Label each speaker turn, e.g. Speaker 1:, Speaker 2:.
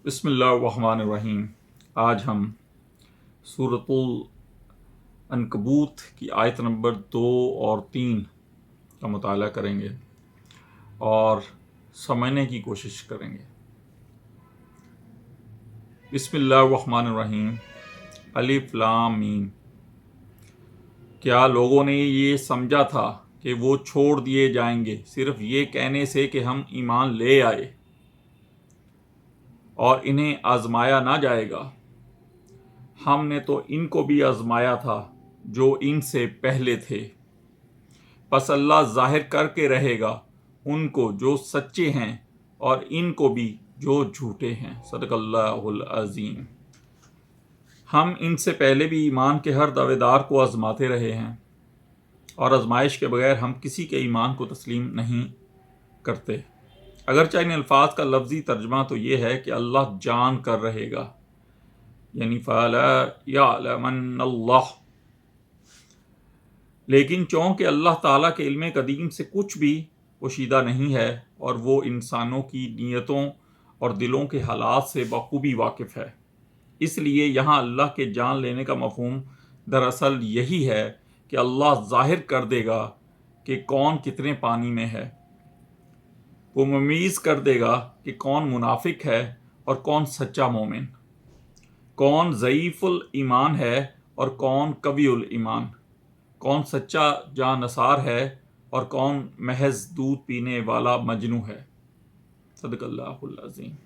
Speaker 1: بسم اللہ الرحمن الرحیم۔ آج ہم سورۃ العنکبوت کی آیت نمبر 2 اور 3 کا مطالعہ کریں گے اور سمجھنے کی کوشش کریں گے۔ بسم اللہ الرحمن الرحیم۔ الف لام میم۔ کیا لوگوں نے یہ سمجھا تھا کہ وہ چھوڑ دیے جائیں گے صرف یہ کہنے سے کہ ہم ایمان لے آئے اور انہیں آزمایا نہ جائے گا؟ ہم نے تو ان کو بھی آزمایا تھا جو ان سے پہلے تھے، پس اللہ ظاہر کر کے رہے گا ان کو جو سچے ہیں اور ان کو بھی جو جھوٹے ہیں۔ صدق اللہ العظیم۔ ہم ان سے پہلے بھی ایمان کے ہر دعوے دار کو آزماتے رہے ہیں، اور آزمائش کے بغیر ہم کسی کے ایمان کو تسلیم نہیں کرتے۔ اگرچہ ان الفاظ کا لفظی ترجمہ تو یہ ہے کہ اللہ جان کر رہے گا، یعنی فَلَا يَعْلَمَنَّ اللَّهُ، لیکن چونکہ اللہ تعالیٰ کے علم قدیم سے کچھ بھی پوشیدہ نہیں ہے اور وہ انسانوں کی نیتوں اور دلوں کے حالات سے بخوبی واقف ہے، اس لیے یہاں اللہ کے جان لینے کا مفہوم دراصل یہی ہے کہ اللہ ظاہر کر دے گا کہ کون کتنے پانی میں ہے۔ وہ ممیز کر دے گا کہ کون منافق ہے اور کون سچا مومن، کون ضعیف الایمان ہے اور کون قوی الایمان، کون سچا جاں نثار ہے اور کون محض دودھ پینے والا مجنوں ہے۔ صدق اللہ العظیم۔